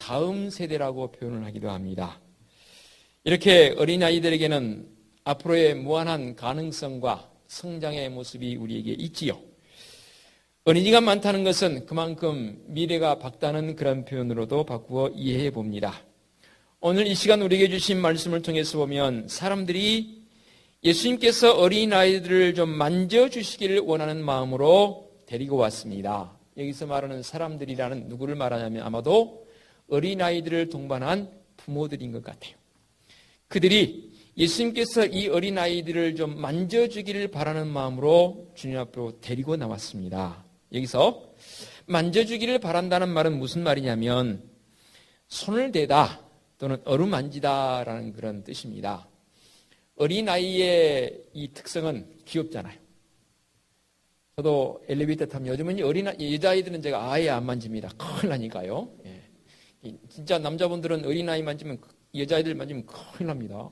다음 세대라고 표현을 하기도 합니다. 이렇게 어린아이들에게는 앞으로의 무한한 가능성과 성장의 모습이 우리에게 있지요. 어린이가 많다는 것은 그만큼 미래가 밝다는 그런 표현으로도 바꾸어 이해해 봅니다. 오늘 이 시간 우리에게 주신 말씀을 통해서 보면 사람들이 예수님께서 어린아이들을 좀 만져주시기를 원하는 마음으로 데리고 왔습니다. 여기서 말하는 사람들이라는 누구를 말하냐면 아마도 어린아이들을 동반한 부모들인 것 같아요. 그들이 예수님께서 이 어린아이들을 좀 만져주기를 바라는 마음으로 주님 앞으로 데리고 나왔습니다. 여기서 만져주기를 바란다는 말은 무슨 말이냐면 손을 대다 또는 어루만지다라는 그런 뜻입니다. 어린아이의 이 특성은 귀엽잖아요. 저도 엘리베이터 타면 요즘은 여자아이들은 제가 아예 안 만집니다. 큰일 나니까요. 예. 진짜 남자분들은 어린아이 만지면 여자아이들 만지면 큰일 납니다.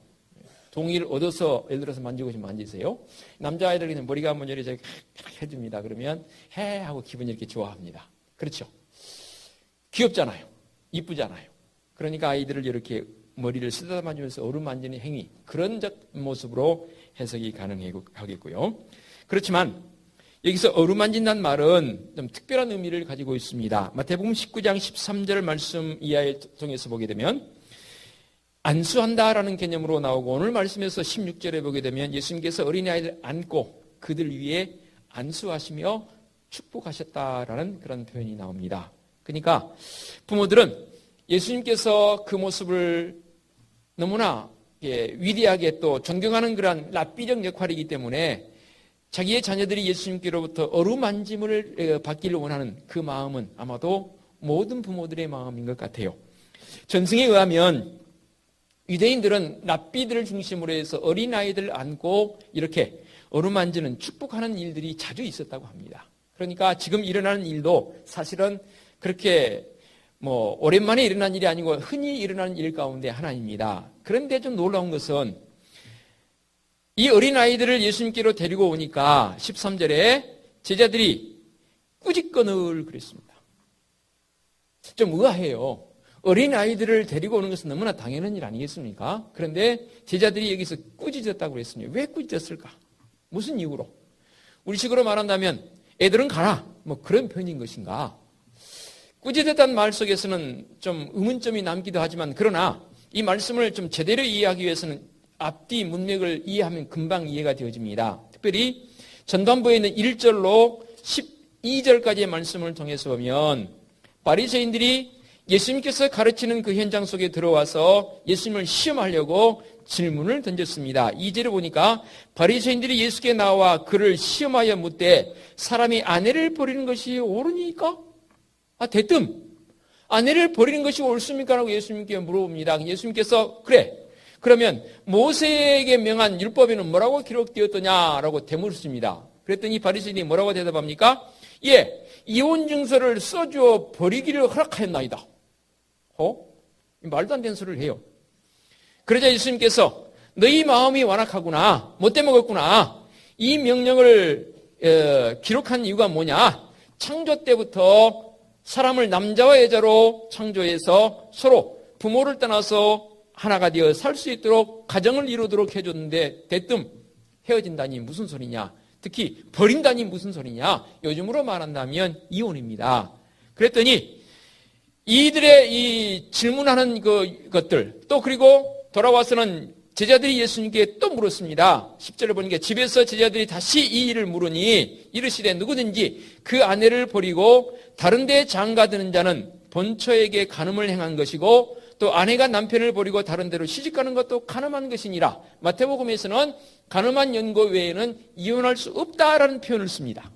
동의를 얻어서 예를 들어서 만지고 싶으면 만지세요. 남자아이들 그냥 머리가 한번 이렇게 해줍니다. 그러면 해 하고 기분이 이렇게 좋아합니다. 그렇죠? 귀엽잖아요. 이쁘잖아요. 그러니까 아이들을 이렇게 머리를 쓰다듬어 만지면서 어루만지는 행위, 그런 모습으로 해석이 가능하겠고요. 그렇지만 여기서 어루만진다는 말은 좀 특별한 의미를 가지고 있습니다. 마태복음 19장 13절 말씀 이하를 통해서 보게 되면 안수한다라는 개념으로 나오고 오늘 말씀에서 16절에 보게 되면 예수님께서 어린아이를 안고 그들 위에 안수하시며 축복하셨다라는 그런 표현이 나옵니다. 그러니까 부모들은 예수님께서 그 모습을 너무나 위대하게 또 존경하는 그런 랍비적 역할이기 때문에 자기의 자녀들이 예수님께로부터 어루만짐을 받기를 원하는 그 마음은 아마도 모든 부모들의 마음인 것 같아요. 전승에 의하면 유대인들은 랍비들을 중심으로 해서 어린아이들을 안고 이렇게 어루만지는 축복하는 일들이 자주 있었다고 합니다. 그러니까 지금 일어나는 일도 사실은 그렇게 오랜만에 일어난 일이 아니고 흔히 일어나는 일 가운데 하나입니다. 그런데 좀 놀라운 것은 이 어린아이들을 예수님께로 데리고 오니까 13절에 제자들이 꾸짖거늘 그랬습니다. 좀 의아해요. 어린아이들을 데리고 오는 것은 너무나 당연한 일 아니겠습니까? 그런데 제자들이 여기서 꾸짖었다고 그랬습니다. 왜 꾸짖었을까? 무슨 이유로? 우리식으로 말한다면 애들은 가라. 그런 표현인 것인가? 꾸짖었다는 말 속에서는 좀 의문점이 남기도 하지만 그러나 이 말씀을 좀 제대로 이해하기 위해서는 앞뒤 문맥을 이해하면 금방 이해가 되어집니다. 특별히 전반부에 있는 1절로 12절까지의 말씀을 통해서 보면 바리새인들이 예수님께서 가르치는 그 현장 속에 들어와서 예수님을 시험하려고 질문을 던졌습니다. 2절에 보니까 바리새인들이 예수께 나와 그를 시험하여 묻되 사람이 아내를 버리는 것이 옳으니까? 대뜸 아내를 버리는 것이 옳습니까? 라고 예수님께 물어봅니다. 예수님께서 그래 그러면 모세에게 명한 율법에는 뭐라고 기록되었더냐라고 되물었습니다. 그랬더니 바리새인이 뭐라고 대답합니까? 예, 이혼 증서를 써주어 버리기를 허락하였나이다. 말도 안 되는 소리를 해요. 그러자 예수님께서 너희 마음이 완악하구나, 못돼 먹었구나. 이 명령을 기록한 이유가 뭐냐? 창조 때부터 사람을 남자와 여자로 창조해서 서로 부모를 떠나서 하나가 되어 살 수 있도록 가정을 이루도록 해줬는데 대뜸 헤어진다니 무슨 소리냐? 특히 버린다니 무슨 소리냐? 요즘으로 말한다면 이혼입니다. 그랬더니 이들의 이 질문하는 것들 또 그리고 돌아와서는 제자들이 예수님께 또 물었습니다. 10절을 보니까 집에서 제자들이 다시 이 일을 물으니 이르시되 누구든지 그 아내를 버리고 다른 데 장가드는 자는 본처에게 간음을 행한 것이고 또 아내가 남편을 버리고 다른 데로 시집가는 것도 간음한 것이니라. 마태복음에서는 간음한 연고 외에는 이혼할 수 없다라는 표현을 씁니다.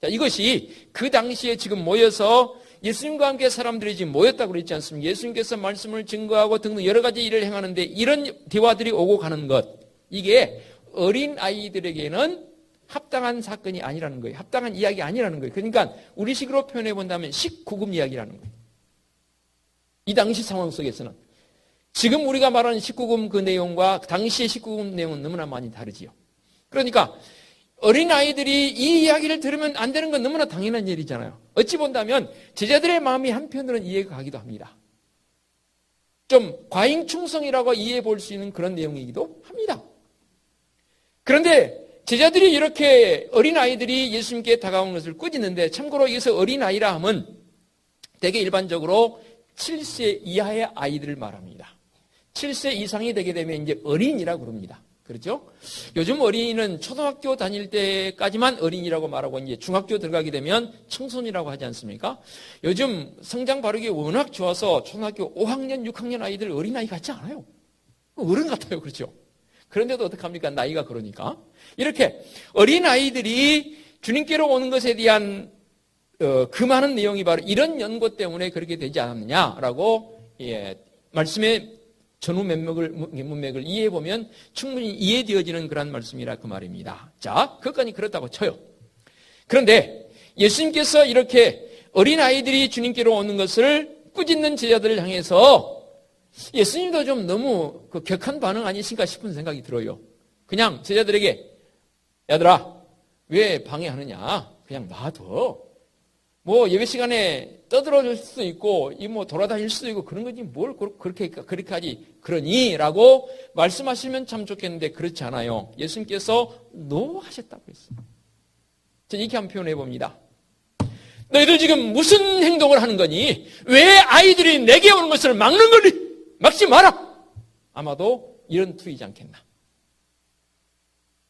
자, 이것이 그 당시에 지금 모여서 예수님과 함께 사람들이 지금 모였다고 그랬지 않습니까? 예수님께서 말씀을 증거하고 등등 여러 가지 일을 행하는데 이런 대화들이 오고 가는 것, 이게 어린 아이들에게는 합당한 사건이 아니라는 거예요. 합당한 이야기 아니라는 거예요. 그러니까 우리식으로 표현해 본다면 19금 이야기라는 거예요. 이 당시 상황 속에서는 지금 우리가 말하는 19금 그 내용과 당시의 19금 내용은 너무나 많이 다르지요. 그러니까 어린아이들이 이 이야기를 들으면 안 되는 건 너무나 당연한 일이잖아요. 어찌 본다면 제자들의 마음이 한편으로는 이해가 가기도 합니다. 좀 과잉충성이라고 이해해 볼 수 있는 그런 내용이기도 합니다. 그런데 제자들이 이렇게 어린아이들이 예수님께 다가오는 것을 꾸짖는데, 참고로 여기서 어린아이라 하면 되게 일반적으로 7세 이하의 아이들을 말합니다. 7세 이상이 되게 되면 이제 어린이라고 그럽니다. 그렇죠? 요즘 어린이는 초등학교 다닐 때까지만 어린이라고 말하고 이제 중학교 들어가게 되면 청소년이라고 하지 않습니까? 요즘 성장 발육이 워낙 좋아서 초등학교 5학년, 6학년 아이들 어린아이 같지 않아요. 어른 같아요. 그렇죠? 그런데도 어떡합니까? 나이가 그러니까. 이렇게 어린아이들이 주님께로 오는 것에 대한 그 많은 내용이 바로 이런 연고 때문에 그렇게 되지 않았느냐라고 말씀의 전후 문맥을 이해해보면 충분히 이해되어지는 그런 말씀이라 그 말입니다. 자, 그것까지 그렇다고 쳐요. 그런데 예수님께서 이렇게 어린아이들이 주님께로 오는 것을 꾸짖는 제자들을 향해서 예수님도 좀 너무 그 격한 반응 아니신가 싶은 생각이 들어요. 그냥 제자들에게 얘들아 왜 방해하느냐, 그냥 놔둬. 뭐 예배 시간에 떠들어줄 수도 있고 이 뭐 돌아다닐 수도 있고 그런 거지 뭘 그렇게 하지 그러니 라고 말씀하시면 참 좋겠는데 그렇지 않아요. 예수님께서 노하셨다고 했어요. 저는 이렇게 한번 표현해 봅니다. 너희들 지금 무슨 행동을 하는 거니? 왜 아이들이 내게 오는 것을 막는 거니? 막지 마라. 아마도 이런 투이지 않겠나.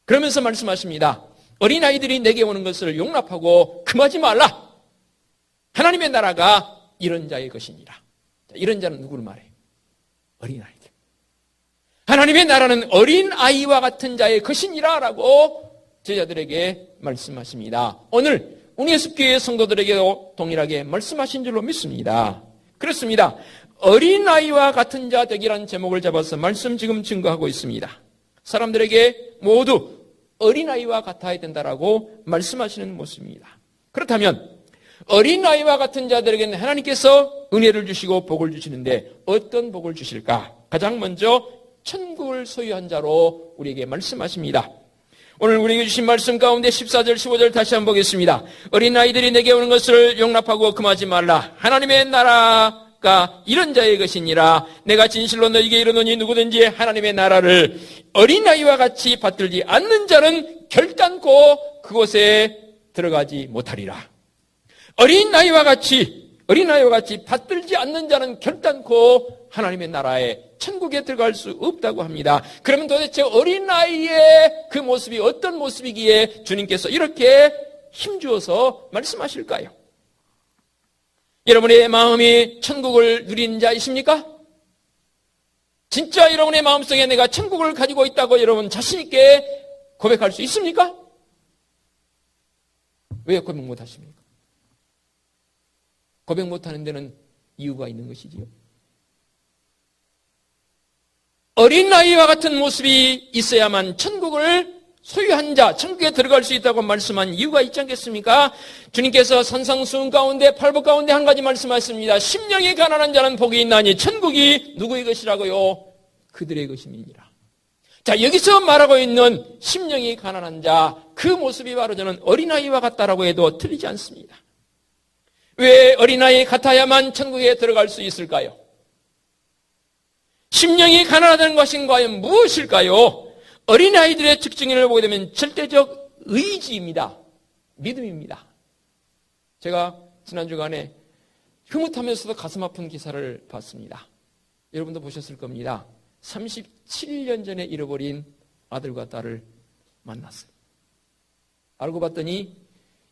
그러면서 말씀하십니다. 어린아이들이 내게 오는 것을 용납하고 금하지 말라. 하나님의 나라가 이런 자의 것이니라. 이런 자는 누구를 말해요? 어린아이들. 하나님의 나라는 어린아이와 같은 자의 것이니라 라고 제자들에게 말씀하십니다. 오늘 운예습교회 성도들에게도 동일하게 말씀하신 줄로 믿습니다. 그렇습니다. 어린아이와 같은 자 되기라는 제목을 잡아서 말씀 지금 증거하고 있습니다. 사람들에게 모두 어린아이와 같아야 된다라고 말씀하시는 모습입니다. 그렇다면 어린아이와 같은 자들에게는 하나님께서 은혜를 주시고 복을 주시는데 어떤 복을 주실까? 가장 먼저 천국을 소유한 자로 우리에게 말씀하십니다. 오늘 우리에게 주신 말씀 가운데 14절 15절 다시 한번 보겠습니다. 어린아이들이 내게 오는 것을 용납하고 금하지 말라. 하나님의 나라가 이런 자의 것이니라. 내가 진실로 너희에게 이르노니 누구든지 하나님의 나라를 어린아이와 같이 받들지 않는 자는 결단코 그곳에 들어가지 못하리라. 어린아이와 같이 받들지 않는 자는 결단코 하나님의 나라에 천국에 들어갈 수 없다고 합니다. 그러면 도대체 어린아이의 그 모습이 어떤 모습이기에 주님께서 이렇게 힘주어서 말씀하실까요? 여러분의 마음이 천국을 누리는 자이십니까? 진짜 여러분의 마음속에 내가 천국을 가지고 있다고 여러분 자신 있게 고백할 수 있습니까? 왜 고백 못하십니까? 고백 못하는 데는 이유가 있는 것이지요. 어린아이와 같은 모습이 있어야만 천국을 소유한 자, 천국에 들어갈 수 있다고 말씀한 이유가 있지 않겠습니까? 주님께서 산상수훈 가운데 팔복 가운데 한 가지 말씀하셨습니다. 심령이 가난한 자는 복이 있나니 천국이 누구의 것이라고요? 그들의 것임이니라. 자, 여기서 말하고 있는 심령이 가난한 자, 그 모습이 바로 저는 어린아이와 같다라고 해도 틀리지 않습니다. 왜 어린아이 같아야만 천국에 들어갈 수 있을까요? 심령이 가난하다는 것은 과연 무엇일까요? 어린아이들의 특징을 보게 되면 절대적 의지입니다. 믿음입니다. 제가 지난 주간에 흐뭇하면서도 가슴 아픈 기사를 봤습니다. 여러분도 보셨을 겁니다. 37년 전에 잃어버린 아들과 딸을 만났어요. 알고 봤더니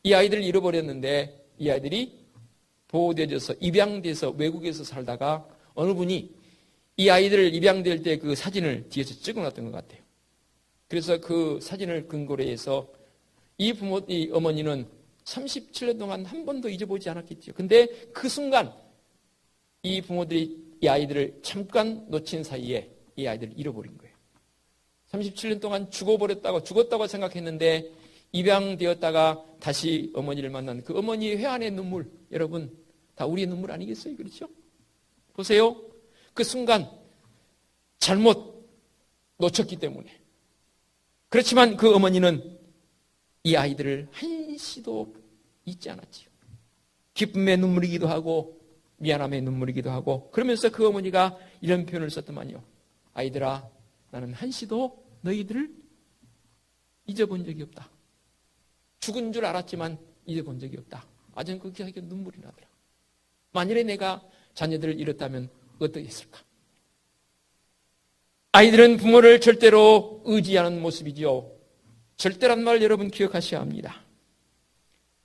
이 아이들을 잃어버렸는데 이 아이들이 보호되어져서 입양돼서 외국에서 살다가 어느 분이 이 아이들 입양될 때 그 사진을 뒤에서 찍어놨던 것 같아요. 그래서 그 사진을 근거로 해서 이 어머니는 37년 동안 한 번도 잊어보지 않았겠죠. 근데 그 순간 이 부모들이 이 아이들을 잠깐 놓친 사이에 이 아이들을 잃어버린 거예요. 37년 동안 죽었다고 생각했는데 입양되었다가 다시 어머니를 만난 그 어머니의 회한의 눈물, 여러분 다 우리의 눈물 아니겠어요? 그렇죠? 보세요. 그 순간 잘못 놓쳤기 때문에. 그렇지만 그 어머니는 이 아이들을 한시도 잊지 않았지요. 기쁨의 눈물이기도 하고 미안함의 눈물이기도 하고, 그러면서 그 어머니가 이런 표현을 썼더만요. 아이들아, 나는 한시도 너희들을 잊어본 적이 없다. 죽은 줄 알았지만 잊어본 적이 없다. 아전 그렇게 하기가 눈물이 나더라. 만일에 내가 자녀들을 잃었다면 어떻게 했을까? 아이들은 부모를 절대로 의지하는 모습이죠. 절대란 말 여러분 기억하셔야 합니다.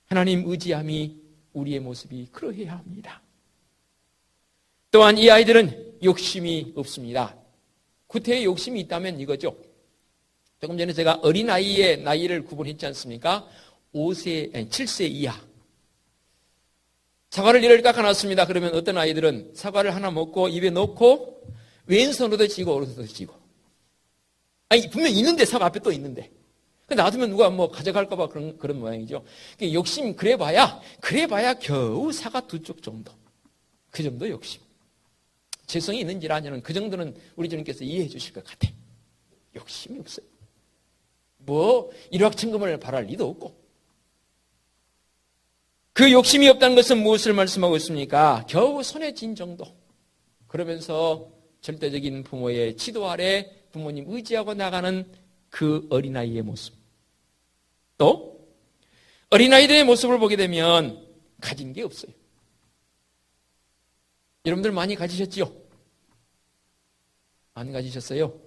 하나님 의지함이 우리의 모습이 그러해야 합니다. 또한 이 아이들은 욕심이 없습니다. 구태에 욕심이 있다면 이거죠. 조금 전에 제가 어린아이의 나이를 구분했지 않습니까? 7세 이하. 사과를 이렇게 깎아놨습니다. 그러면 어떤 아이들은 사과를 하나 먹고 입에 넣고 왼손으로도 쥐고 오른손으로도 쥐고. 아니 분명히 있는데, 사과 앞에 또 있는데. 놔두면 누가 뭐 가져갈까봐 그런 모양이죠. 욕심 그래봐야 겨우 사과 2쪽 정도. 그 정도 욕심. 죄성이 있는지라 하냐는 그 정도는 우리 주님께서 이해해 주실 것 같아. 욕심이 없어요. 뭐 일확천금을 바랄 리도 없고. 그 욕심이 없다는 것은 무엇을 말씀하고 있습니까? 겨우 손에 쥔 정도. 그러면서 절대적인 부모의 지도 아래 부모님 의지하고 나가는 그 어린아이의 모습. 또 어린아이들의 모습을 보게 되면 가진 게 없어요. 여러분들 많이 가지셨지요? 안 가지셨어요?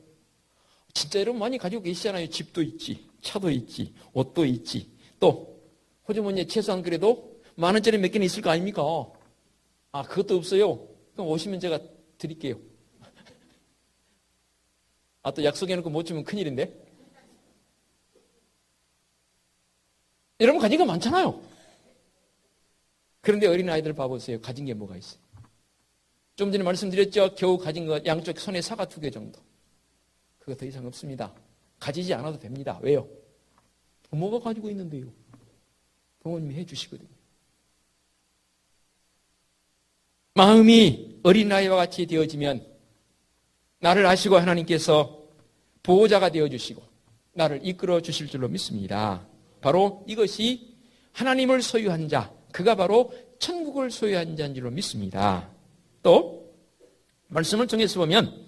진짜 여러분 많이 가지고 계시잖아요. 집도 있지, 차도 있지, 옷도 있지. 또 호주머니에 최소한 그래도 10,000원짜리 몇 개는 있을 거 아닙니까? 아, 그것도 없어요? 그럼 오시면 제가 드릴게요. 아, 또 약속해놓고 못 주면 큰일인데? 여러분 가진 게 많잖아요. 그런데 어린아이들 봐보세요. 가진 게 뭐가 있어요? 좀 전에 말씀드렸죠. 겨우 가진 것 양쪽 손에 사과 2개 정도. 그거 더 이상 없습니다. 가지지 않아도 됩니다. 왜요? 부모가 가지고 있는데요. 부모님이 해주시거든요. 마음이 어린아이와 같이 되어지면 나를 아시고 하나님께서 보호자가 되어주시고 나를 이끌어 주실 줄로 믿습니다. 바로 이것이 하나님을 소유한 자, 그가 바로 천국을 소유한 자인 줄로 믿습니다. 또 말씀을 통해서 보면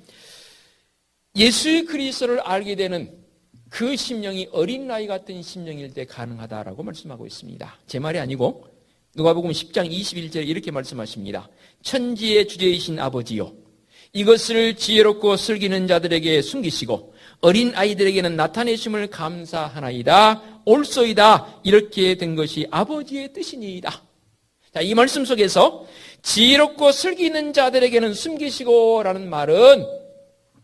예수 그리스도를 알게 되는 그 심령이 어린아이 같은 심령일 때 가능하다라고 말씀하고 있습니다. 제 말이 아니고 누가복음 10장 21절에 이렇게 말씀하십니다. 천지의 주제이신 아버지요, 이것을 지혜롭고 슬기는 자들에게 숨기시고 어린 아이들에게는 나타내심을 감사하나이다. 옳소이다. 이렇게 된 것이 아버지의 뜻이니이다. 자, 이 말씀 속에서 지혜롭고 슬기 있는 자들에게는 숨기시고라는 말은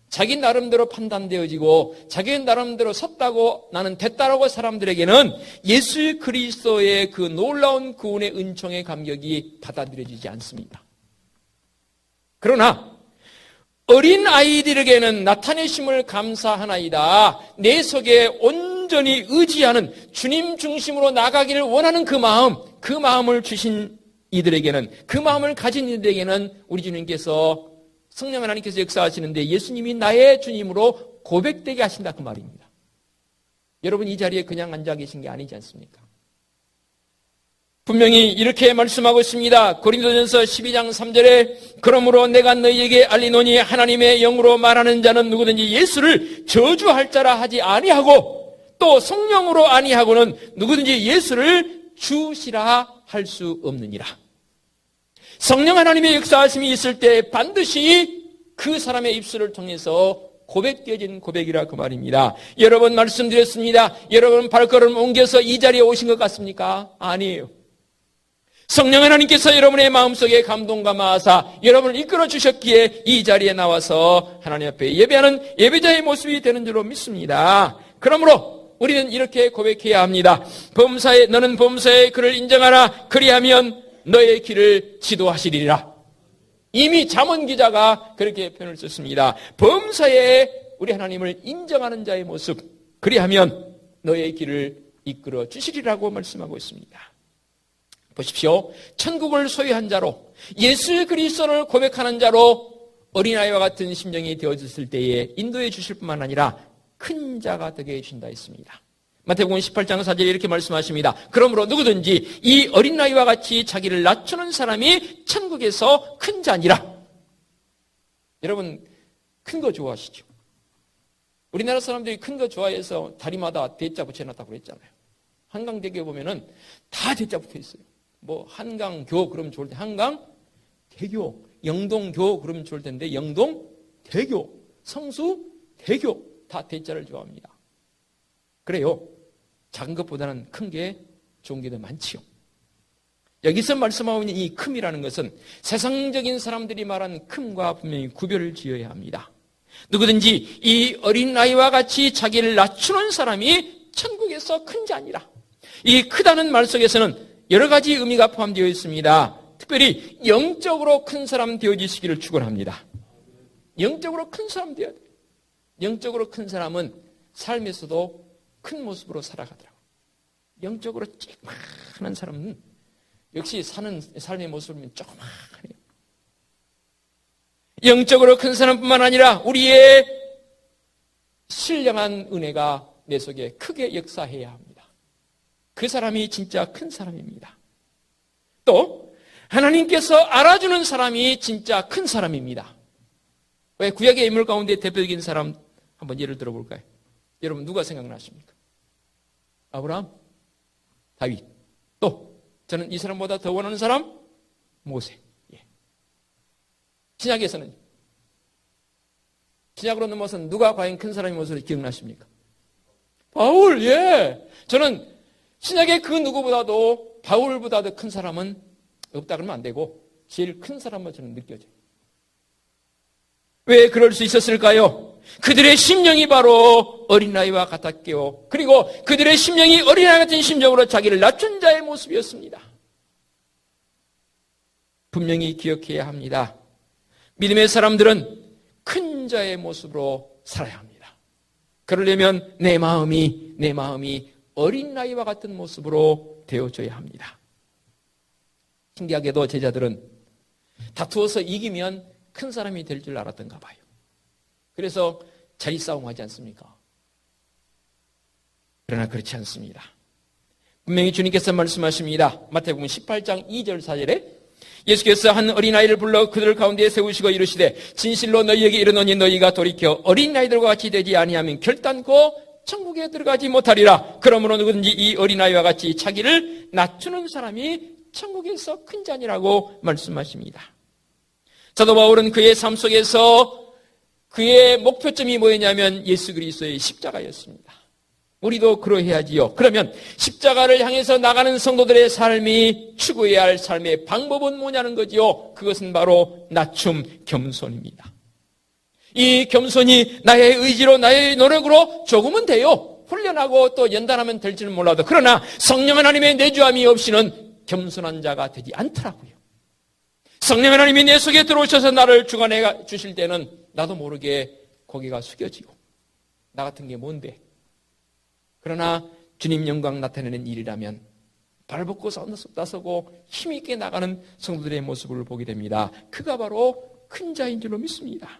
자기 나름대로 판단되어지고 자기 나름대로 섰다고 나는 됐다라고 사람들에게는 예수 그리스도의 그 놀라운 구원의 은총의 감격이 받아들여지지 않습니다. 그러나 어린 아이들에게는 나타내심을 감사하나이다. 내 속에 온전히 의지하는 주님 중심으로 나가기를 원하는 그 마음을 주신 이들에게는, 그 마음을 가진 이들에게는 우리 주님께서, 성령 하나님께서 역사하시는데 예수님이 나의 주님으로 고백되게 하신다, 그 말입니다. 여러분 이 자리에 그냥 앉아 계신 게 아니지 않습니까? 분명히 이렇게 말씀하고 있습니다. 고린도전서 12장 3절에 그러므로 내가 너희에게 알리노니 하나님의 영으로 말하는 자는 누구든지 예수를 저주할 자라 하지 아니하고 또 성령으로 아니하고는 누구든지 예수를 주시라 할 수 없느니라. 성령 하나님의 역사하심이 있을 때 반드시 그 사람의 입술을 통해서 고백되어진 고백이라 그 말입니다. 여러 번 말씀드렸습니다. 여러분 발걸음 옮겨서 이 자리에 오신 것 같습니까? 아니에요. 성령 하나님께서 여러분의 마음속에 감동과 마하사 여러분을 이끌어 주셨기에 이 자리에 나와서 하나님 앞에 예배하는 예배자의 모습이 되는 줄로 믿습니다. 그러므로 우리는 이렇게 고백해야 합니다. 너는 범사의 그를 인정하라. 그리하면 너의 길을 지도하시리라. 이미 잠언 기자가 그렇게 표현을 썼습니다. 범사에 우리 하나님을 인정하는 자의 모습, 그리하면 너의 길을 이끌어 주시리라고 말씀하고 있습니다. 보십시오. 천국을 소유한 자로, 예수 그리스도를 고백하는 자로 어린아이와 같은 심정이 되어졌을 때에 인도해 주실 뿐만 아니라 큰 자가 되게 해주신다 했습니다. 마태복음 18장 4절에 이렇게 말씀하십니다. 그러므로 누구든지 이 어린 나이와 같이 자기를 낮추는 사람이 천국에서 큰 자니라. 여러분, 큰 거 좋아하시죠? 우리나라 사람들이 큰 거 좋아해서 다리마다 대자 붙여놨다고 그랬잖아요. 한강대교에 보면은 다 대자 붙어 있어요. 뭐 한강교 그러면 좋을 때 한강대교, 영동교 그러면 좋을 텐데 영동대교, 성수대교 다 대자를 좋아합니다. 그래요. 작은 것보다는 큰 게 좋은 게 더 많지요. 여기서 말씀하고 있는 이 큼이라는 것은 세상적인 사람들이 말하는 큼과 분명히 구별을 지어야 합니다. 누구든지 이 어린 나이와 같이 자기를 낮추는 사람이 천국에서 큰 자니라. 이 크다는 말 속에서는 여러 가지 의미가 포함되어 있습니다. 특별히 영적으로 큰 사람 되어지시기를 축원합니다. 영적으로 큰 사람 되어야 돼요. 영적으로 큰 사람은 삶에서도 큰 모습으로 살아가더라고요. 영적으로 조그마한 사람은 역시 사는 삶의 모습을 조그마하네요. 영적으로 큰 사람뿐만 아니라 우리의 신령한 은혜가 내 속에 크게 역사해야 합니다. 그 사람이 진짜 큰 사람입니다. 또 하나님께서 알아주는 사람이 진짜 큰 사람입니다. 왜 구약의 인물 가운데 대표적인 사람 한번 예를 들어볼까요? 여러분 누가 생각나십니까? 아브라함, 다윗, 또 저는 이 사람보다 더 원하는 사람 모세. 신약에서는 신약으로 넘어서는 누가 과연 큰 사람의 모습을 기억나십니까? 바울. 저는 신약의 그 누구보다도 바울보다도 큰 사람은 없다 그러면 안 되고 제일 큰 사람만 저는 느껴져요. 왜 그럴 수 있었을까요? 그들의 심령이 바로 어린아이와 같았기요. 그리고 그들의 심령이 어린아이 같은 심정으로 자기를 낮춘 자의 모습이었습니다. 분명히 기억해야 합니다. 믿음의 사람들은 큰 자의 모습으로 살아야 합니다. 그러려면 내 마음이 어린 나이와 같은 모습으로 되어줘야 합니다. 신기하게도 제자들은 다투어서 이기면 큰 사람이 될 줄 알았던가 봐요. 그래서 자리 싸움하지 않습니까? 그러나 그렇지 않습니다. 분명히 주님께서 말씀하십니다. 마태복음 18장 2절 4절에 예수께서 한 어린아이를 불러 그들 가운데 세우시고 이르시되 진실로 너희에게 이르노니 너희가 돌이켜 어린아이들과 같이 되지 아니하면 결단코 천국에 들어가지 못하리라. 그러므로 누구든지 이 어린아이와 같이 자기를 낮추는 사람이 천국에서 큰 자니라고 말씀하십니다. 사도 바울은 그의 삶 속에서 그의 목표점이 뭐였냐면 예수 그리스도의 십자가였습니다. 우리도 그러해야지요. 그러면 십자가를 향해서 나가는 성도들의 삶이 추구해야 할 삶의 방법은 뭐냐는 거지요. 그것은 바로 낮춤, 겸손입니다. 이 겸손이 나의 의지로 나의 노력으로 조금은 돼요. 훈련하고 또 연단하면 될지는 몰라도 그러나 성령 하나님의 내주함이 없이는 겸손한 자가 되지 않더라고요. 성령 하나님이 내 속에 들어오셔서 나를 주관해 주실 때는 나도 모르게 고개가 숙여지고 나 같은 게 뭔데? 그러나 주님 영광 나타내는 일이라면 발벗고 나서고 힘있게 나가는 성도들의 모습을 보게 됩니다. 그가 바로 큰 자인 줄로 믿습니다.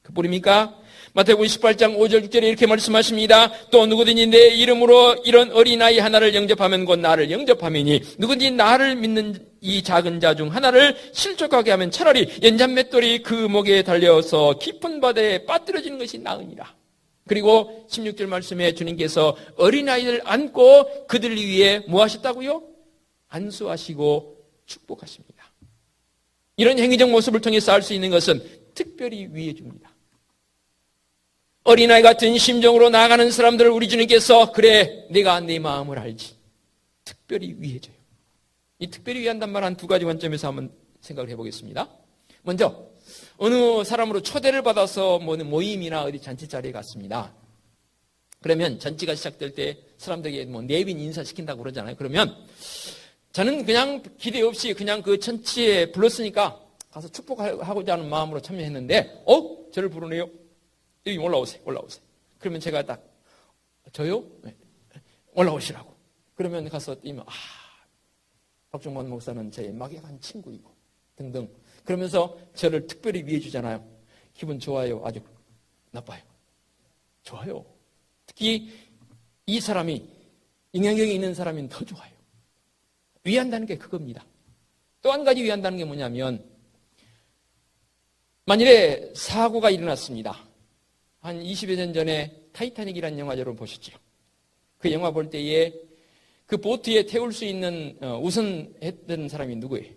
그뿐입니까? 마태복음 18장 5절 6절에 이렇게 말씀하십니다. 또 누구든지 내 이름으로 이런 어린아이 하나를 영접하면 곧 나를 영접하매니 누구든지 나를 믿는 이 작은 자 중 하나를 실족하게 하면 차라리 연잔 맷돌이 그 목에 달려서 깊은 바다에 빠뜨려지는 것이 나으니라. 그리고 16절 말씀에 주님께서 어린아이를 안고 그들을 위해 뭐 하셨다고요? 안수하시고 축복하십니다. 이런 행위적 모습을 통해서 알 수 있는 것은 특별히 위해 줍니다. 어린아이 같은 심정으로 나아가는 사람들을 우리 주님께서 그래 내가 네 마음을 알지 특별히 위해줘요. 이 특별히 위한단 말 한 두 가지 관점에서 한번 생각을 해보겠습니다. 먼저 어느 사람으로 초대를 받아서 모임이나 어디 잔치 자리에 갔습니다. 그러면 잔치가 시작될 때 사람들에게 내빈 인사시킨다고 그러잖아요. 그러면 저는 그냥 기대 없이 그냥 그 잔치에 불렀으니까 가서 축복하고자 하는 마음으로 참여했는데 저를 부르네요. 여기 올라오세요. 그러면 제가 딱 저요? 네. 올라오시라고. 그러면 가서 뛰면 박종만 목사는 제 막역한 친구이고 등등 그러면서 저를 특별히 위해 주잖아요. 기분 좋아요? 아주 나빠요? 좋아요. 특히 이 사람이 영향력이 있는 사람은 더 좋아요. 위한다는 게 그겁니다. 또 한 가지 위한다는 게 뭐냐면 만일에 사고가 일어났습니다. 한 20여 년 전에 타이타닉이라는 영화 여러분 보셨죠? 그 영화 볼 때에 그 보트에 태울 수 있는 우선했던 사람이 누구예요?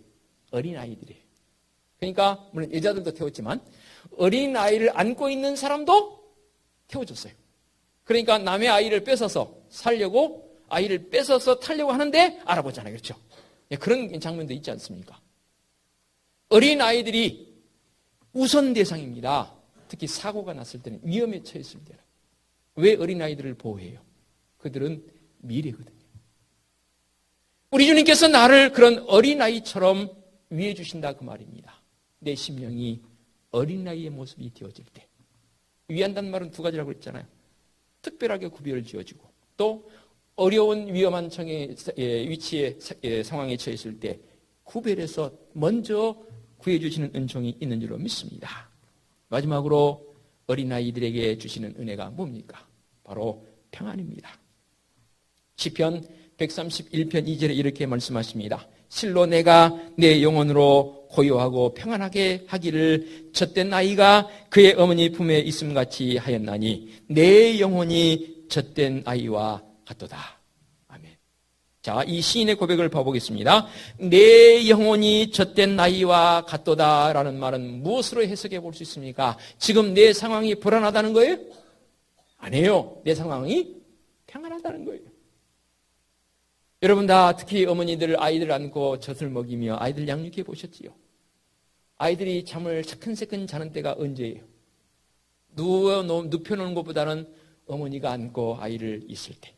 어린아이들이에요. 그러니까 물론 여자들도 태웠지만 어린아이를 안고 있는 사람도 태워줬어요. 그러니까 남의 아이를 뺏어서 살려고 아이를 뺏어서 타려고 하는데 알아보잖아요. 그렇죠? 그런 장면도 있지 않습니까? 어린아이들이 우선 대상입니다. 특히 사고가 났을 때는, 위험에 처했을 때는. 왜 어린아이들을 보호해요? 그들은 미래거든요. 우리 주님께서 나를 그런 어린아이처럼 위해 주신다 그 말입니다. 내 심령이 어린아이의 모습이 되어질 때. 위한다는 말은 두 가지라고 했잖아요. 특별하게 구별을 지어주고 또 어려운 위험한 위치에 상황에 처했을 때 구별해서 먼저 구해주시는 은총이 있는 줄로 믿습니다. 마지막으로 어린아이들에게 주시는 은혜가 뭡니까? 바로 평안입니다. 시편 131편 2절에 이렇게 말씀하십니다. 실로 내가 내 영혼으로 고요하고 평안하게 하기를 젖된 아이가 그의 어머니 품에 있음같이 하였나니 내 영혼이 젖된 아이와 같도다. 아멘. 자, 이 시인의 고백을 봐보겠습니다. 내 영혼이 젖된 아이와 같도다 라는 말은 무엇으로 해석해 볼 수 있습니까? 지금 내 상황이 불안하다는 거예요? 아니에요. 내 상황이 평안하다는 거예요. 여러분 다 특히 어머니들 아이들 안고 젖을 먹이며 아이들 양육해 보셨지요? 아이들이 잠을 새끈새끈 자는 때가 언제예요? 눕혀놓은 것보다는 어머니가 안고 아이를 있을 때,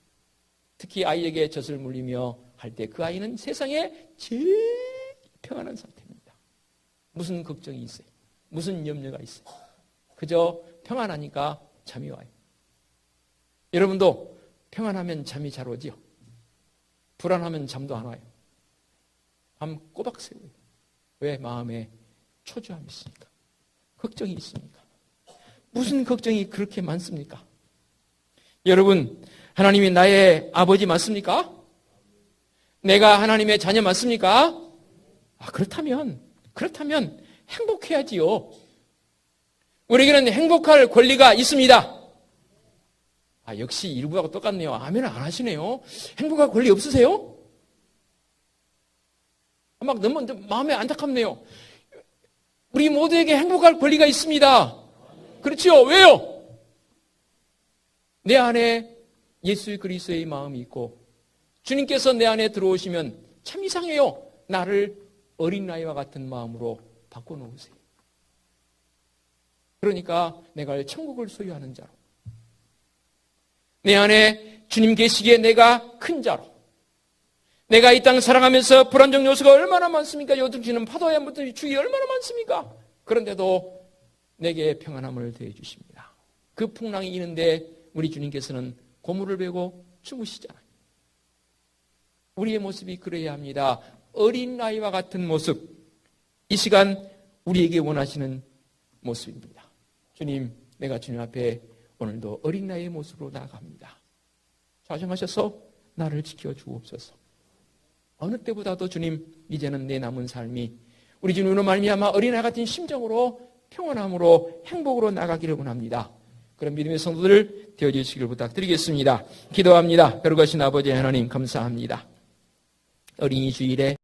특히 아이에게 젖을 물리며 할 때 그 아이는 세상에 제일 평안한 상태입니다. 무슨 걱정이 있어요? 무슨 염려가 있어요? 그저 평안하니까 잠이 와요. 여러분도 평안하면 잠이 잘 오지요? 불안하면 잠도 안 와요. 밤 꼬박 새워요. 왜? 마음에 초조함이 있으니까. 걱정이 있으니까. 무슨 걱정이 그렇게 많습니까? 여러분, 하나님이 나의 아버지 맞습니까? 내가 하나님의 자녀 맞습니까? 그렇다면 행복해야지요. 우리에게는 행복할 권리가 있습니다. 역시 일부하고 똑같네요. 아멘을 안 하시네요. 행복할 권리 없으세요? 막 너무 마음에 안타깝네요. 우리 모두에게 행복할 권리가 있습니다. 그렇죠? 왜요? 내 안에 예수 그리스도의 마음이 있고 주님께서 내 안에 들어오시면 참 이상해요. 나를 어린아이와 같은 마음으로 바꿔놓으세요. 그러니까 내가 천국을 소유하는 자로, 내 안에 주님 계시기에 내가 큰 자로, 내가 이 땅 살아가면서 불안정 요소가 얼마나 많습니까? 요즘치는 파도에 한번 주의 얼마나 많습니까? 그런데도 내게 평안함을 더해 주십니다. 그 풍랑이 있는데 우리 주님께서는 고물을 베고 주무시잖아요. 우리의 모습이 그래야 합니다. 어린아이와 같은 모습, 이 시간 우리에게 원하시는 모습입니다. 주님, 내가 주님 앞에 오늘도 어린아이의 모습으로 나아갑니다. 좌정하셔서 나를 지켜주옵소서. 어느 때보다도 주님, 이제는 내 남은 삶이 우리 주님으로 말미암아 어린아이 같은 심정으로 평안함으로 행복으로 나가기를 원합니다. 그런 믿음의 성도들 되어주시길 부탁드리겠습니다. 기도합니다. 거룩하신 아버지 하나님 감사합니다. 어린이 주일에